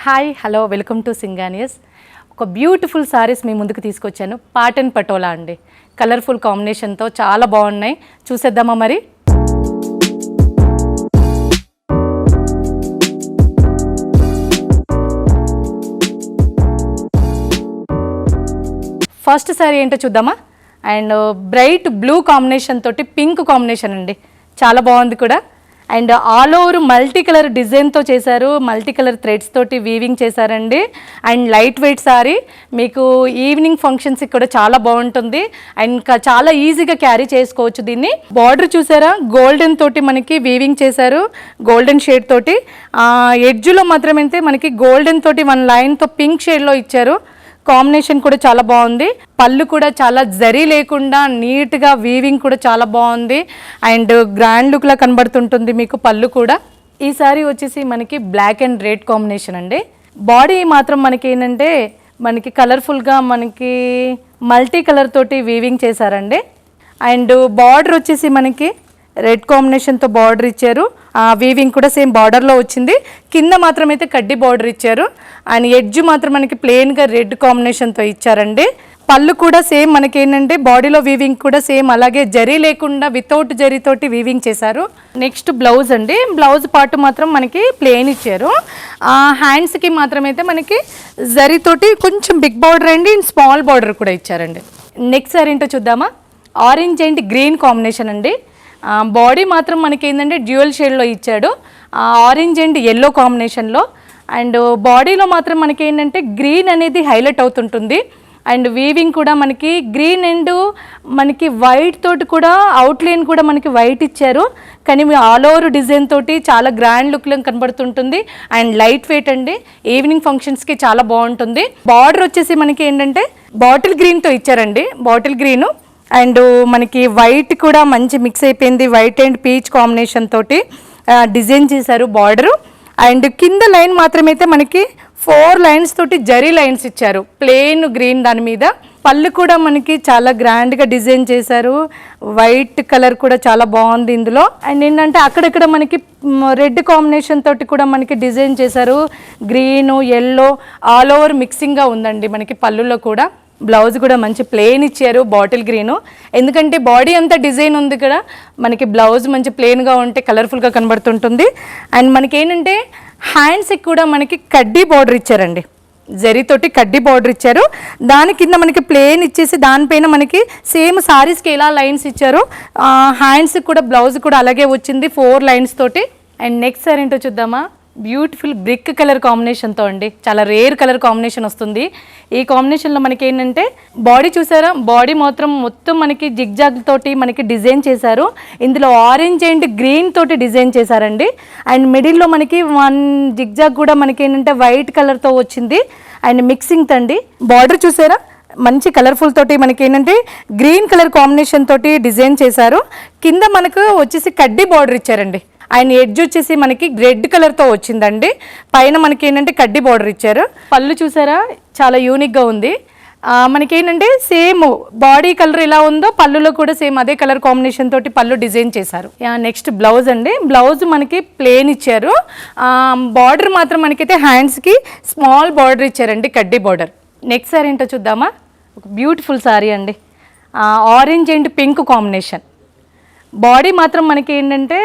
Hi hello welcome to Singhanias. ఒక beautiful saris మీ ముందుకు తీసుకొచ్చాను. పాటన్ పటోలా అండి, కలర్ఫుల్ కాంబినేషన్తో చాలా బాగున్నాయి. చూసేద్దామా మరి? ఫస్ట్ సారీ ఏంటో చూద్దామా. అండ్ బ్రైట్ బ్లూ కాంబినేషన్ తోటి పింక్ కాంబినేషన్ అండి, చాలా బాగుంది కూడా. And all over multi colour డిజైన్తో చేశారు, మల్టీ కలర్ థ్రెడ్స్ తోటి వీవింగ్ చేశారండి. అండ్ లైట్ వెయిట్ సారీ, మీకు ఈవినింగ్ ఫంక్షన్స్కి కూడా చాలా బాగుంటుంది. అండ్ చాలా ఈజీగా క్యారీ చేసుకోవచ్చు దీన్ని. బార్డర్ చూసారా, గోల్డెన్ తోటి మనకి వీవింగ్ చేశారు, గోల్డెన్ షేడ్ తోటి. ఎడ్జ్లో మాత్రమైతే మనకి గోల్డెన్ తోటి వన్ లైన్తో పింక్ షేడ్లో ఇచ్చారు. కాంబినేషన్ కూడా చాలా బాగుంది. పళ్ళు కూడా చాలా జరీ లేకుండా నీట్గా వీవింగ్ కూడా చాలా బాగుంది. అండ్ గ్రాండ్ లుక్లా కనబడుతుంటుంది మీకు పళ్ళు కూడా. ఈ సారీ వచ్చేసి మనకి బ్లాక్ అండ్ రెడ్ కాంబినేషన్ అండి. బాడీ మాత్రం మనకి ఏంటంటే మనకి కలర్ఫుల్గా మనకి మల్టీ కలర్ తోటి వీవింగ్ చేశారండి. అండ్ బార్డర్ వచ్చేసి మనకి రెడ్ కాంబినేషన్తో బార్డర్ ఇచ్చారు. వీవింగ్ కూడా సేమ్ బార్డర్లో వచ్చింది. కింద మాత్రం అయితే కడ్డీ బార్డర్ ఇచ్చారు. అండ్ ఎడ్జ్ మాత్రం మనకి ప్లెయిన్గా రెడ్ కాంబినేషన్తో ఇచ్చారండి. పళ్ళు కూడా సేమ్ మనకి ఏంటంటే బాడీలో వీవింగ్ కూడా సేమ్ అలాగే జరీ లేకుండా వితౌట్ జరీతోటి వీవింగ్ చేశారు. నెక్స్ట్ బ్లౌజ్ అండి, బ్లౌజ్ పార్ట్ మాత్రం మనకి ప్లెయిన్ ఇచ్చారు. హ్యాండ్స్కి మాత్రం అయితే మనకి జరీతోటి కొంచెం బిగ్ బార్డర్ అండి, స్మాల్ బార్డర్ కూడా ఇచ్చారండి. నెక్స్ట్ సారీ ఏంటో చూద్దామా. ఆరెంజ్ అండ్ గ్రీన్ కాంబినేషన్ అండి. బాడీ మాత్రం మనకి ఏంటంటే డ్యూయల్ షేడ్లో ఇచ్చాడు, ఆరెంజ్ అండ్ ఎల్లో కాంబినేషన్లో. అండ్ బాడీలో మాత్రం మనకి ఏంటంటే గ్రీన్ అనేది హైలైట్ అవుతుంటుంది. అండ్ వీవింగ్ కూడా మనకి గ్రీన్ అండ్ మనకి వైట్ తోటి కూడా అవుట్లైన్ కూడా మనకి వైట్ ఇచ్చారు. కానీ ఆల్ ఓవర్ డిజైన్ తోటి చాలా గ్రాండ్ లుక్లో కనబడుతుంటుంది. అండ్ లైట్ వెయిట్ అండి, ఈవినింగ్ ఫంక్షన్స్కి చాలా బాగుంటుంది. బార్డర్ వచ్చేసి మనకి ఏంటంటే బాటిల్ గ్రీన్తో ఇచ్చారండి, బాటిల్ గ్రీను. అండ్ మనకి వైట్ కూడా మంచి మిక్స్ అయిపోయింది, వైట్ అండ్ పీచ్ కాంబినేషన్ తోటి డిజైన్ చేశారు బార్డరు. అండ్ కింద లైన్ మాత్రమైతే మనకి 4 లైన్స్ తోటి జరీ లైన్స్ ఇచ్చారు, ప్లెయిన్ గ్రీన్ దాని మీద. పళ్ళు కూడా మనకి చాలా గ్రాండ్గా డిజైన్ చేశారు, వైట్ కలర్ కూడా చాలా బాగుంది ఇందులో. అండ్ ఏంటంటే అక్కడక్కడ మనకి రెడ్ కాంబినేషన్ తోటి కూడా మనకి డిజైన్ చేశారు, గ్రీను ఎల్లో ఆల్ ఓవర్ మిక్సింగ్గా ఉందండి మనకి పళ్ళులో కూడా. బ్లౌజ్ కూడా మంచి ప్లెయిన్ ఇచ్చారు, బాటిల్ గ్రీను. ఎందుకంటే బాడీ అంతా డిజైన్ ఉంది కదా, మనకి బ్లౌజ్ మంచి ప్లెయిన్గా ఉంటే కలర్ఫుల్గా కనబడుతుంటుంది. అండ్ మనకి ఏంటంటే హ్యాండ్స్కి కూడా మనకి కడ్డీ బార్డర్ ఇచ్చారండి, జరీతోటి కడ్డీ బార్డర్ ఇచ్చారు. దాని కింద మనకి ప్లెయిన్ ఇచ్చేసి దానిపైన మనకి సేమ్ సారీస్కి ఎలా లైన్స్ ఇచ్చారో హ్యాండ్స్కి కూడా బ్లౌజ్ కూడా అలాగే వచ్చింది 4 లైన్స్ తోటి. అండ్ నెక్స్ట్ సారీ ఏంటో చూద్దామా. బ్యూటిఫుల్ బ్రిక్ కలర్ కాంబినేషన్తో అండి, చాలా రేర్ కలర్ కాంబినేషన్ వస్తుంది. ఈ కాంబినేషన్లో మనకి ఏంటంటే బాడీ చూసారా, బాడీ మొత్తం మనకి జిగ్జాగ్ తోటి మనకి డిజైన్ చేశారు. ఇందులో ఆరెంజ్ అండ్ గ్రీన్ తోటి డిజైన్ చేశారండి. అండ్ మిడిల్లో మనకి 1 జిగ్జాగ్ కూడా మనకి ఏంటంటే వైట్ కలర్తో వచ్చింది. And mixing తండి. బార్డర్ చూసారా, మంచి కలర్ఫుల్ తోటి మనకి ఏంటంటే గ్రీన్ కలర్ కాంబినేషన్ తోటి డిజైన్ చేశారు. కింద మనకు వచ్చేసి కడ్డీ బార్డర్ ఇచ్చారండి. ఆయన ఎడ్జ్ వచ్చేసి మనకి రెడ్ కలర్తో వచ్చిందండి. పైన మనకి ఏంటంటే కడ్డీ బార్డర్ ఇచ్చారు. పళ్ళు చూసారా, చాలా యూనిక్గా ఉంది. మనకి ఏంటంటే సేమ్ బాడీ కలర్ ఎలా ఉందో పళ్ళులో కూడా సేమ్ అదే కలర్ కాంబినేషన్ తోటి పళ్ళు డిజైన్ చేశారు. నెక్స్ట్ బ్లౌజ్ అండి, బ్లౌజ్ మనకి ప్లెయిన్ ఇచ్చారు. బార్డర్ మాత్రం మనకైతే హ్యాండ్స్కి స్మాల్ బార్డర్ ఇచ్చారండి, కడ్డీ బార్డర్. నెక్స్ట్ సారీ ఏంటో చూద్దామా. ఒక బ్యూటిఫుల్ సారీ అండి, orange and pink combination. Body మాత్రం మనకి ఏంటంటే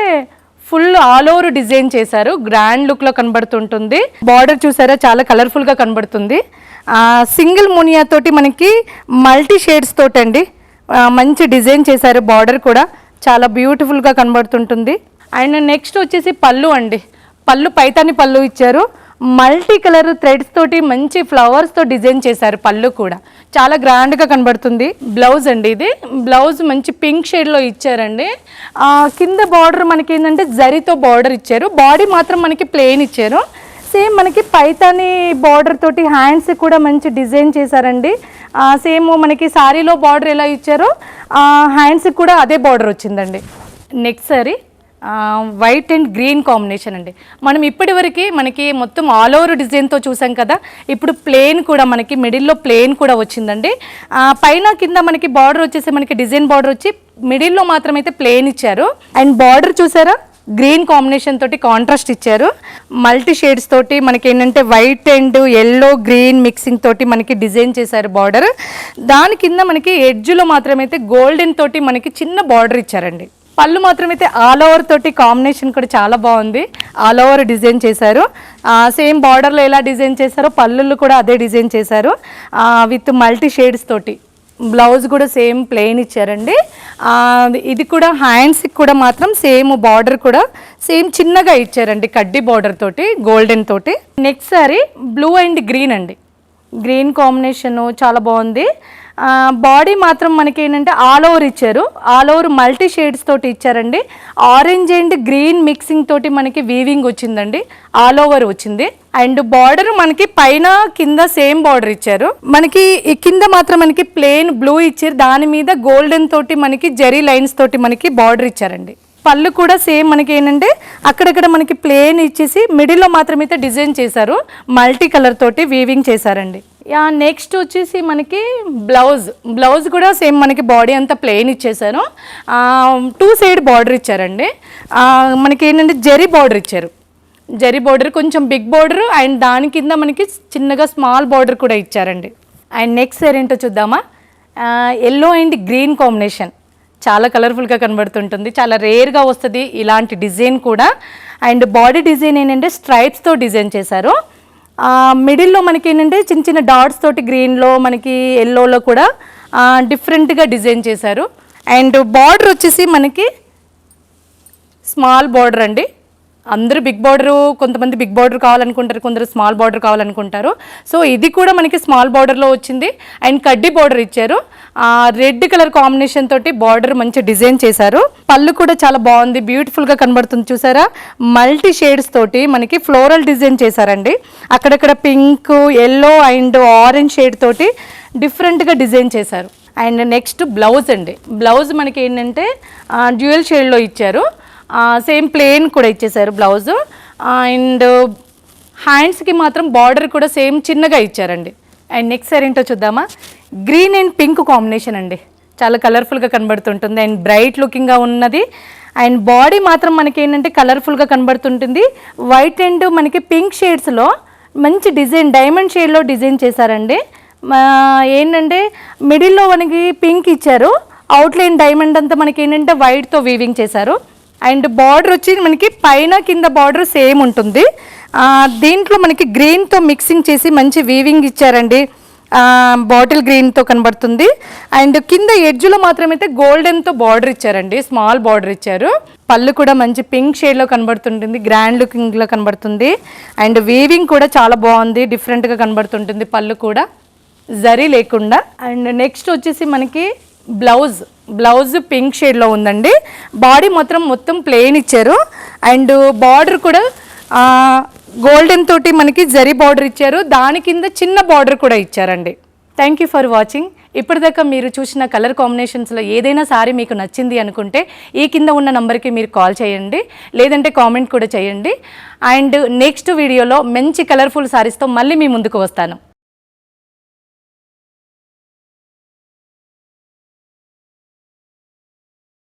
ఫుల్ ఆల్ ఓవర్ డిజైన్ చేశారు, గ్రాండ్ లుక్లో కనబడుతుంటుంది. బార్డర్ చూసారా, చాలా కలర్ఫుల్గా కనబడుతుంది. సింగిల్ మునియా తోటి మనకి మల్టీ షేడ్స్ తోటి అండి మంచి డిజైన్ చేశారు. బార్డర్ కూడా చాలా బ్యూటిఫుల్గా కనబడుతుంటుంది. అండ్ నెక్స్ట్ వచ్చేసి పళ్ళు అండి, పళ్ళు పైతాని పళ్ళు ఇచ్చారు. మల్టీ కలర్ థ్రెడ్స్ తోటి మంచి ఫ్లవర్స్తో డిజైన్ చేశారు. పళ్ళు కూడా చాలా గ్రాండ్గా కనబడుతుంది. బ్లౌజ్ అండి, ఇది బ్లౌజ్ మంచి పింక్ షేడ్లో ఇచ్చారండి. కింద బార్డర్ మనకి ఏంటంటే జరీతో బార్డర్ ఇచ్చారు, బాడీ మాత్రం మనకి ప్లెయిన్ ఇచ్చారు. సేమ్ మనకి పైతాని బార్డర్ తోటి హ్యాండ్స్ కూడా మంచి డిజైన్ చేశారండి. సేమ్ మనకి సారీలో బార్డర్ ఎలా ఇచ్చారో హ్యాండ్స్కి కూడా అదే బార్డర్ వచ్చిందండి. Next sorry white and green combination అండి. మనం ఇప్పటివరకు మనకి మొత్తం ఆల్ ఓవర్ డిజైన్తో చూసాం కదా, ఇప్పుడు ప్లెయిన్ కూడా మనకి మిడిల్లో ప్లెయిన్ కూడా వచ్చిందండి. పైన కింద మనకి బార్డర్ వచ్చేసి మనకి డిజైన్ బార్డర్ వచ్చి మిడిల్లో మాత్రమైతే ప్లెయిన్ ఇచ్చారు. అండ్ బార్డర్ చూసారా, గ్రీన్ కాంబినేషన్ తోటి కాంట్రాస్ట్ ఇచ్చారు. మల్టీ షేడ్స్ తోటి మనకి ఏంటంటే white and yellow green mixing తోటి మనకి డిజైన్ చేశారు బార్డర్. దాని కింద మనకి ఎడ్జ్లో మాత్రమైతే గోల్డెన్ తోటి మనకి చిన్న బార్డర్ ఇచ్చారండి. పళ్ళు మాత్రమైతే ఆల్ ఓవర్ తోటి కాంబినేషన్ కూడా చాలా బాగుంది. ఆల్ ఓవర్ డిజైన్ చేశారు. సేమ్ బార్డర్లో ఎలా డిజైన్ చేశారో పళ్ళులు కూడా అదే డిజైన్ చేశారు విత్ మల్టీ షేడ్స్ తోటి. బ్లౌజ్ కూడా సేమ్ ప్లెయిన్ ఇచ్చారండి. ఇది కూడా హ్యాండ్స్కి కూడా మాత్రం సేమ్ బార్డర్ కూడా సేమ్ చిన్నగా ఇచ్చారండి, కడ్డీ బార్డర్ తోటి గోల్డెన్ తోటి. Next sorry blue and green అండి. గ్రీన్ కాంబినేషను చాలా బాగుంది. బాడీ మాత్రం మనకి ఏంటంటే ఆల్ ఓవర్ ఇచ్చారు. ఆల్ ఓవర్ మల్టీ షేడ్స్ తోటి ఇచ్చారండి. ఆరెంజ్ అండ్ గ్రీన్ మిక్సింగ్ తోటి మనకి వీవింగ్ వచ్చిందండి, ఆల్ ఓవర్ వచ్చింది. అండ్ బార్డర్ మనకి పైన కింద సేమ్ బార్డర్ ఇచ్చారు. మనకి ఈ కింద మాత్రం మనకి ప్లెయిన్ బ్లూ ఇచ్చారు, దాని మీద గోల్డెన్ తోటి మనకి జరీ లైన్స్ తోటి మనకి బార్డర్ ఇచ్చారండి. పళ్ళు కూడా సేమ్ మనకి ఏంటంటే అక్కడక్కడ మనకి ప్లెయిన్ ఇచ్చేసి మిడిల్లో మాత్రమైతే డిజైన్ చేశారు, మల్టీ కలర్ తోటి వీవింగ్ చేశారండి. నెక్స్ట్ వచ్చేసి మనకి బ్లౌజ్ కూడా సేమ్ మనకి బాడీ అంతా ప్లెయిన్ ఇచ్చేసారు. 2 సైడ్ బార్డర్ ఇచ్చారండి. మనకి ఏంటంటే జరీ బార్డర్ ఇచ్చారు. జరీ బార్డర్ కొంచెం బిగ్ బార్డర్ అండ్ దాని కింద మనకి చిన్నగా స్మాల్ బార్డర్ కూడా ఇచ్చారండి. అండ్ నెక్స్ట్ సారీ ఏంటో చూద్దామా. ఎల్లో అండ్ గ్రీన్ కాంబినేషన్ చాలా కలర్ఫుల్గా కనబడుతుంటుంది. చాలా రేర్గా వస్తుంది ఇలాంటి డిజైన్ కూడా. అండ్ బాడీ డిజైన్ ఏంటంటే స్ట్రైప్స్తో డిజైన్ చేశారు. మిడిల్లో మనకి ఏంటంటే చిన్న చిన్న డాట్స్ తోటి గ్రీన్లో మనకి ఎల్లోలో కూడా డిఫరెంట్గా డిజైన్ చేశారు. అండ్ బార్డర్ వచ్చేసి మనకి స్మాల్ బార్డర్ అండి. అందరూ బిగ్ బార్డరు, కొంతమంది బిగ్ బార్డర్ కావాలనుకుంటారు, కొందరు స్మాల్ బార్డర్ కావాలనుకుంటారు. సో ఇది కూడా మనకి స్మాల్ బార్డర్లో వచ్చింది. అండ్ కడ్డీ బార్డర్ ఇచ్చారు. రెడ్ కలర్ కాంబినేషన్ తోటి బార్డర్ మంచి డిజైన్ చేశారు. పళ్ళు కూడా చాలా బాగుంది, బ్యూటిఫుల్గా కనబడుతుంది చూసారా. మల్టీ షేడ్స్ తోటి మనకి ఫ్లోరల్ డిజైన్ చేశారండి. అక్కడక్కడ pink, yellow and orange shade తోటి డిఫరెంట్గా డిజైన్ చేశారు. అండ్ నెక్స్ట్ బ్లౌజ్ అండి. బ్లౌజ్ మనకి ఏంటంటే డ్యూయల్ షేడ్లో ఇచ్చారు. సేమ్ ప్లెయిన్ కూడా ఇచ్చేసారు బ్లౌజ్. అండ్ హ్యాండ్స్కి మాత్రం బార్డర్ కూడా సేమ్ చిన్నగా ఇచ్చారండి. అండ్ నెక్స్ట్ సారీ ఏంటో చూద్దామా. గ్రీన్ అండ్ పింక్ కాంబినేషన్ అండి, చాలా కలర్ఫుల్గా కనబడుతుంటుంది అండ్ బ్రైట్ లుకింగ్గా ఉన్నది. అండ్ బాడీ మాత్రం మనకి ఏంటంటే కలర్ఫుల్గా కనబడుతుంటుంది. వైట్ అండ్ మనకి పింక్ షేడ్స్లో మంచి డిజైన్, డైమండ్ షేడ్లో డిజైన్ చేశారండి. ఏంటంటే మిడిల్లో మనకి పింక్ ఇచ్చారు, అవుట్లైన్ డైమండ్ అంతా మనకి ఏంటంటే వైట్తో వీవింగ్ చేశారు. అండ్ బార్డర్ వచ్చి మనకి పైన కింద బార్డర్ సేమ్ ఉంటుంది. దీంట్లో మనకి గ్రీన్తో మిక్సింగ్ చేసి మంచి వీవింగ్ ఇచ్చారండి, బాటిల్ గ్రీన్తో కనబడుతుంది. అండ్ కింద ఎడ్జ్లో మాత్రమైతే గోల్డెన్తో బార్డర్ ఇచ్చారండి, స్మాల్ బార్డర్ ఇచ్చారు. పళ్ళు కూడా మంచి పింక్ షేడ్లో కనబడుతుంటుంది, గ్రాండ్ లుకింగ్లో కనబడుతుంది. అండ్ వీవింగ్ కూడా చాలా బాగుంది, డిఫరెంట్గా కనబడుతుంటుంది పళ్ళు కూడా జరీ లేకుండా. అండ్ నెక్స్ట్ వచ్చేసి మనకి బ్లౌజ్ పింక్ షేడ్లో ఉందండి. బాడీ మొత్తం ప్లెయిన్ ఇచ్చారు. అండ్ బార్డర్ కూడా గోల్డెన్ తోటి మనకి జరీ బార్డర్ ఇచ్చారు, దాని కింద చిన్న బార్డర్ కూడా ఇచ్చారండి. Thank you for watching. ఇప్పటిదాకా మీరు చూసిన కలర్ కాంబినేషన్స్లో ఏదైనా సారీ మీకు నచ్చింది అనుకుంటే ఈ కింద ఉన్న నంబర్కి మీరు కాల్ చేయండి, లేదంటే కామెంట్ కూడా చేయండి. అండ్ నెక్స్ట్ వీడియోలో మంచి కలర్ఫుల్ సారీస్తో మళ్ళీ మీ ముందుకు వస్తాను.